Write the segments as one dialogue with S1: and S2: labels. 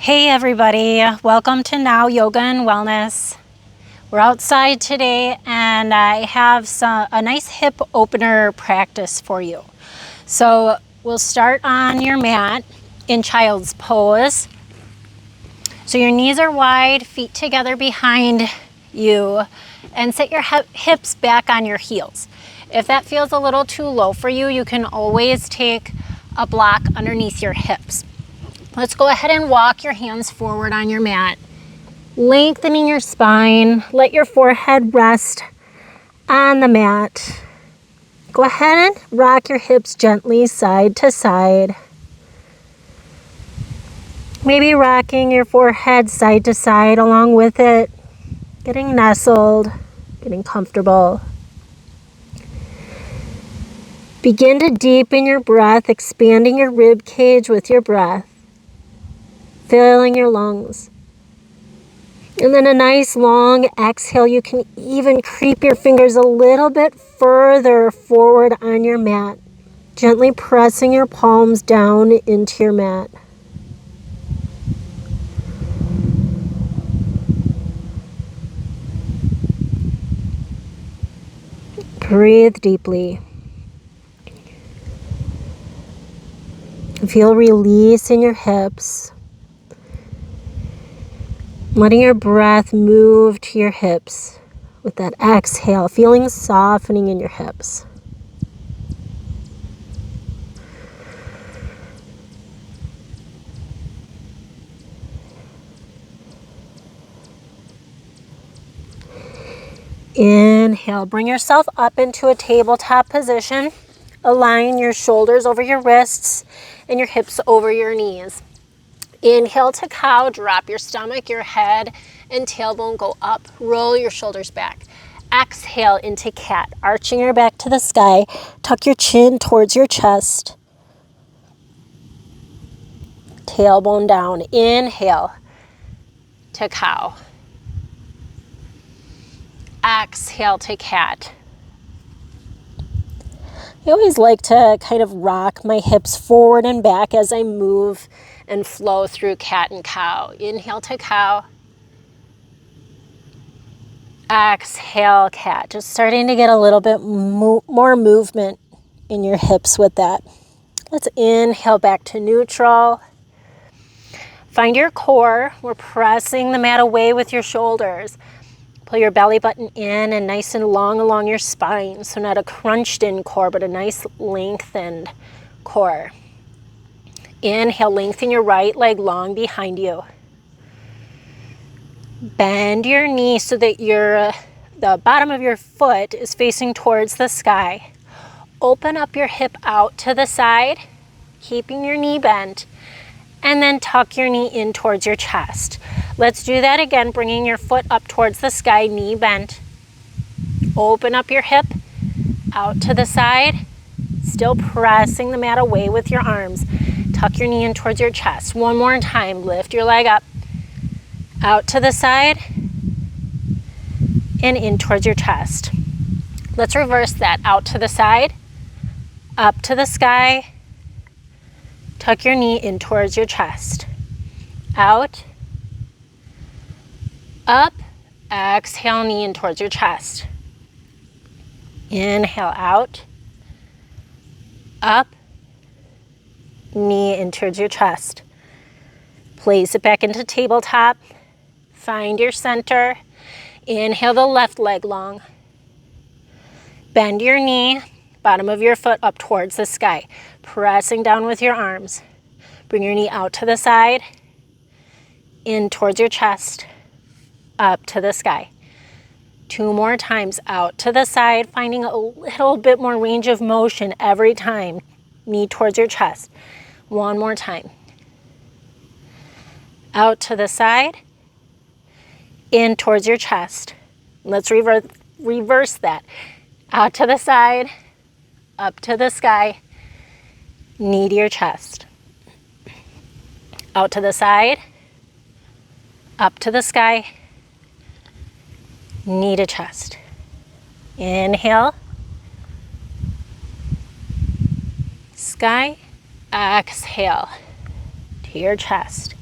S1: Hey everybody, welcome to Now Yoga and Wellness. We're outside today and I have a nice hip opener practice for you. So we'll start on your mat in child's pose. So your knees are wide, feet together behind you, and set your hips back on your heels. If that feels a little too low for you, you can always take a block underneath your hips. Let's go ahead and walk your hands forward on your mat, lengthening your spine. Let your forehead rest on the mat. Go ahead and rock your hips gently side to side. Maybe rocking your forehead side to side along with it, getting nestled, getting comfortable. Begin to deepen your breath, expanding your rib cage with your breath, filling your lungs. And then a nice long exhale. You can even creep your fingers a little bit further forward on your mat, gently pressing your palms down into your mat. Breathe deeply. Feel release in your hips. Letting your breath move to your hips with that exhale, feeling softening in your hips. Inhale, bring yourself up into a tabletop position. Align your shoulders over your wrists and your hips over your knees. Inhale to cow, drop your stomach, your head and tailbone go up, roll your shoulders back. Exhale into cat, arching your back to the sky, tuck your chin towards your chest. Tailbone down, inhale to cow. Exhale to cat. I always like to kind of rock my hips forward and back as I move and flow through cat and cow. Inhale to cow. Exhale, cat. Just starting to get a little bit more movement in your hips with that. Let's inhale back to neutral. Find your core. We're pressing the mat away with your shoulders. Pull your belly button in and nice and long along your spine. So not a crunched in core, but a nice lengthened core. Inhale, lengthen your right leg long behind you. Bend your knee so that the bottom of your foot is facing towards the sky. Open up your hip out to the side, keeping your knee bent, and then tuck your knee in towards your chest. Let's do that again, bringing your foot up towards the sky, knee bent. Open up your hip out to the side, still pressing the mat away with your arms. Tuck your knee in towards your chest. One more time, lift your leg up, out to the side, and in towards your chest. Let's reverse that, out to the side, up to the sky, tuck your knee in towards your chest. Out, up, exhale, knee in towards your chest. Inhale out, up, knee in towards your chest. Place it back into tabletop. Find your center. Inhale the left leg long. Bend your knee, bottom of your foot up towards the sky. Pressing down with your arms. Bring your knee out to the side, in towards your chest, up to the sky. Two more times, out to the side, finding a little bit more range of motion every time. Knee towards your chest. One more time. Out to the side, in towards your chest. Let's reverse that. Out to the side, up to the sky, knee to your chest. Out to the side, up to the sky, knee to chest. Inhale, sky, exhale to your chest.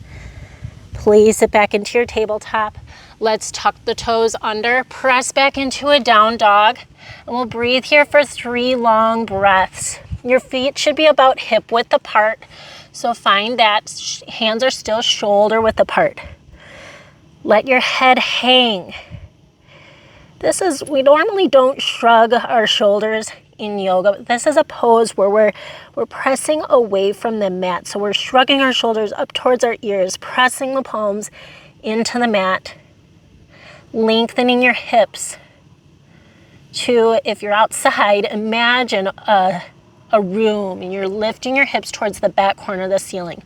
S1: Place it back into your tabletop. Let's tuck the toes under, press back into a down dog, and we'll breathe here for 3 long breaths. Your feet should be about hip width apart, so find that hands are still shoulder width apart. Let your head hang. We normally don't shrug our shoulders in yoga, but this is a pose where we're pressing away from the mat. So we're shrugging our shoulders up towards our ears, pressing the palms into the mat, lengthening your hips. If you're outside, imagine a room and you're lifting your hips towards the back corner of the ceiling,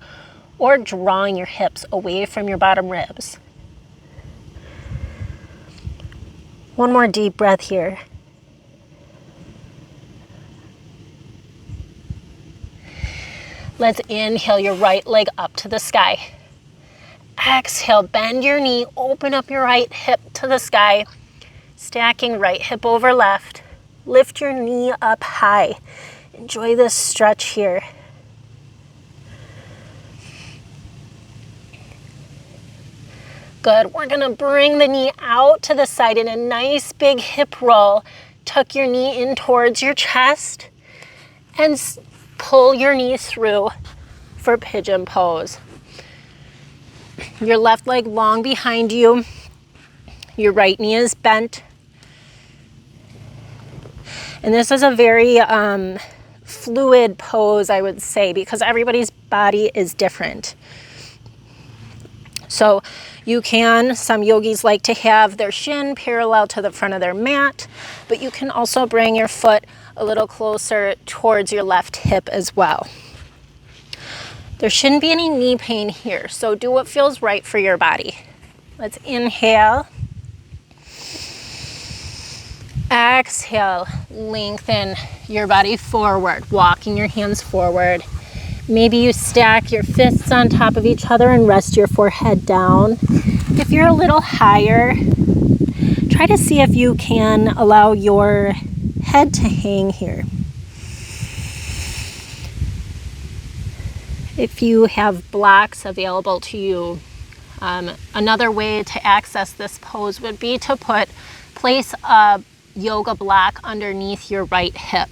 S1: or drawing your hips away from your bottom ribs. One more deep breath here. Let's inhale your right leg up to the sky. Exhale, bend your knee, open up your right hip to the sky, stacking right hip over left. Lift your knee up high. Enjoy this stretch here. Good. We're gonna bring the knee out to the side in a nice big hip roll. Tuck your knee in towards your chest and pull your knee through for pigeon pose. Your left leg long behind you. Your right knee is bent. And this is a very fluid pose, I would say, because everybody's body is different. So some yogis like to have their shin parallel to the front of their mat, but you can also bring your foot a little closer towards your left hip as well. There shouldn't be any knee pain here, so do what feels right for your body. Let's inhale. Exhale, lengthen your body forward, walking your hands forward. Maybe you stack your fists on top of each other and rest your forehead down. If you're a little higher, try to see if you can allow your head to hang here. If you have blocks available to you, another way to access this pose would be to place a yoga block underneath your right hip.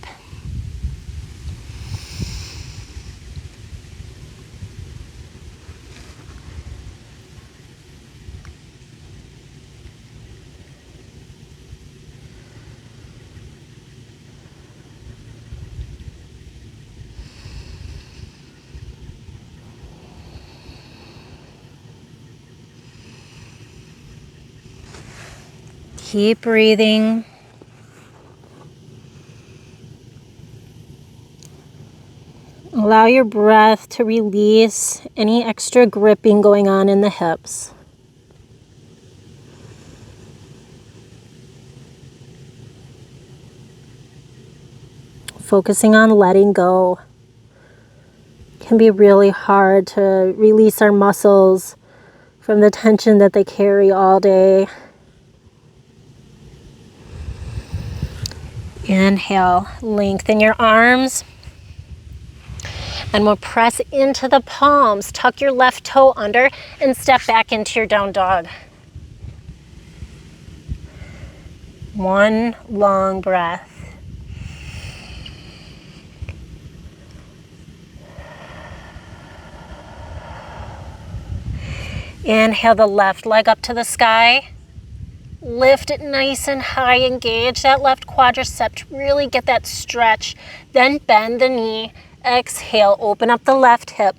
S1: Keep breathing. Allow your breath to release any extra gripping going on in the hips. Focusing on letting go. It can be really hard to release our muscles from the tension that they carry all day. Inhale, lengthen your arms. And we'll press into the palms. Tuck your left toe under and step back into your down dog. One long breath. Inhale the left leg up to the sky. Lift it nice and high, engage that left quadricep to really get that stretch. Then bend the knee. Exhale, open up the left hip.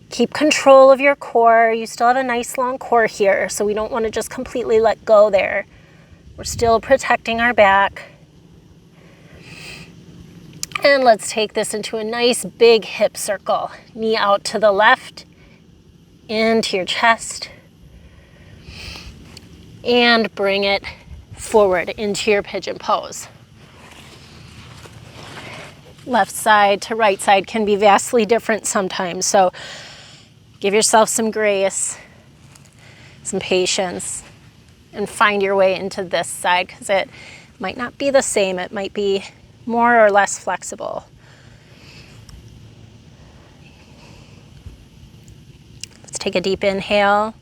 S1: Keep control of your core. You still have a nice long core here, so we don't want to just completely let go there. We're still protecting our back. And let's take this into a nice big hip circle. Knee out to the left, into your chest. And bring it forward into your pigeon pose. Left side to right side can be vastly different sometimes, so give yourself some grace, some patience, and find your way into this side because it might not be the same. It might be more or less flexible. Let's Take a deep inhale.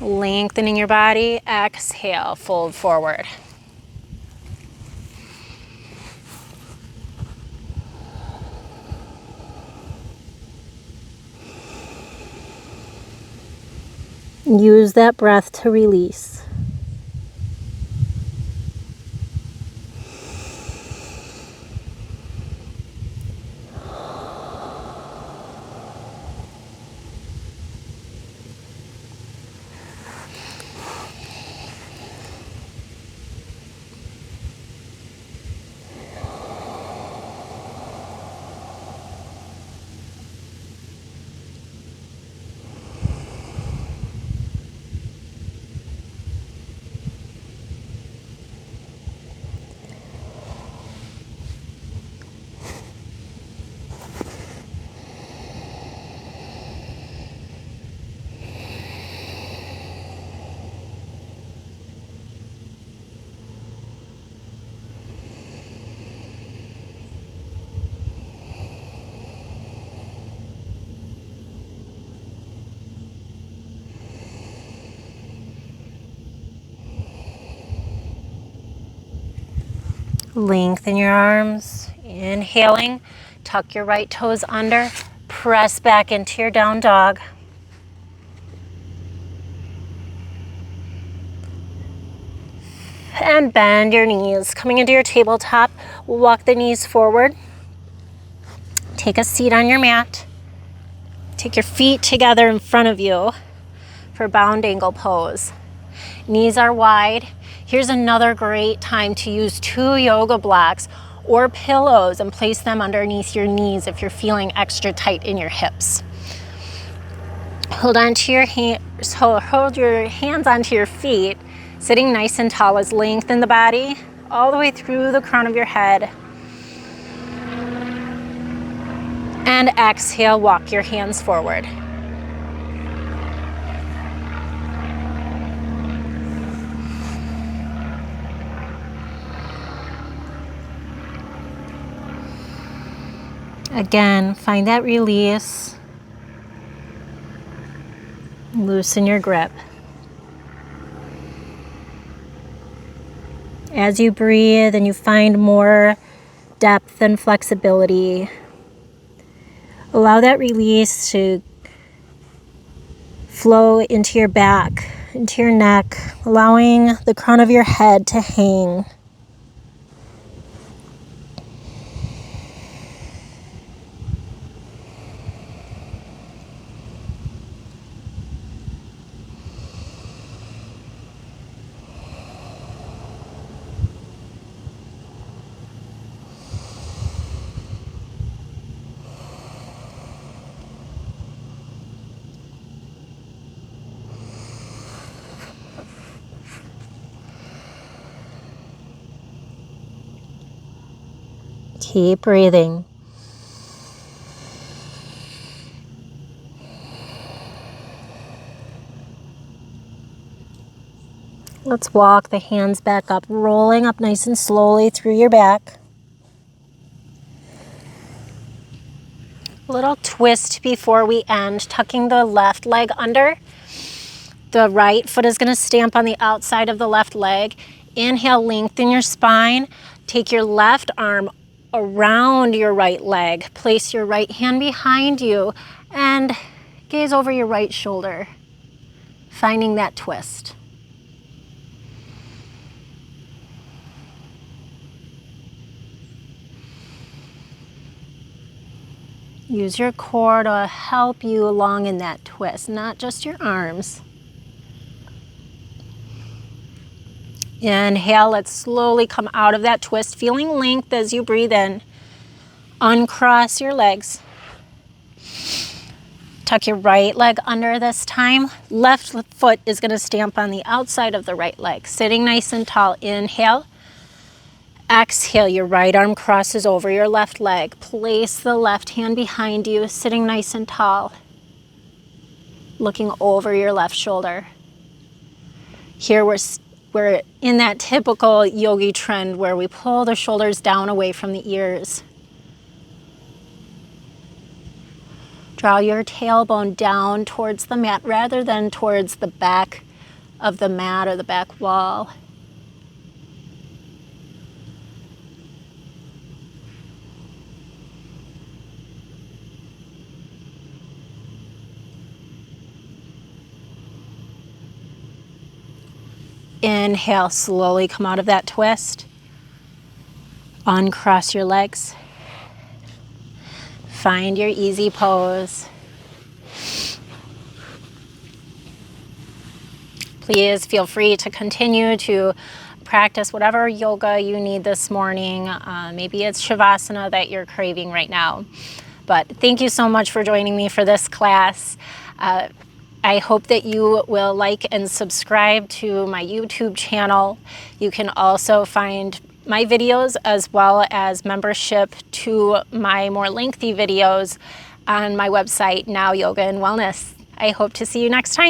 S1: Lengthening your body. Exhale, fold forward. Use that breath to release. Lengthen your arms. Inhaling, tuck your right toes under, press back into your down dog. And bend your knees. Coming into your tabletop, walk the knees forward. Take a seat on your mat. Take your feet together in front of you for bound angle pose. Knees are wide. Here's another great time to use 2 yoga blocks or pillows and place them underneath your knees if you're feeling extra tight in your hips. Hold your hands onto your feet, sitting nice and tall as lengthen the body all the way through the crown of your head. And exhale, walk your hands forward. Again, find that release. Loosen your grip. As you breathe and you find more depth and flexibility, allow that release to flow into your back, into your neck, allowing the crown of your head to hang. Keep breathing. Let's walk the hands back up, rolling up nice and slowly through your back. A little twist before we end, tucking the left leg under. The right foot is going to stamp on the outside of the left leg. Inhale, lengthen your spine. Take your left arm around your right leg. Place your right hand behind you and gaze over your right shoulder, finding that twist. Use your core to help you along in that twist, not just your arms. Inhale, let's slowly come out of that twist, feeling length as you breathe in. Uncross your legs. Tuck your right leg under this time. Left foot is going to stamp on the outside of the right leg. Sitting nice and tall. Inhale. Exhale, your right arm crosses over your left leg. Place the left hand behind you, sitting nice and tall. Looking over your left shoulder. Here we're in that typical yogi trend where we pull the shoulders down away from the ears. Draw your tailbone down towards the mat rather than towards the back of the mat or the back wall. Inhale, slowly come out of that twist. Uncross your legs. Find your easy pose. Please feel free to continue to practice whatever yoga you need this morning. Maybe it's Shavasana that you're craving right now. But thank you so much for joining me for this class. I hope that you will like and subscribe to my YouTube channel. You can also find my videos as well as membership to my more lengthy videos on my website, Now Yoga and Wellness. I hope to see you next time.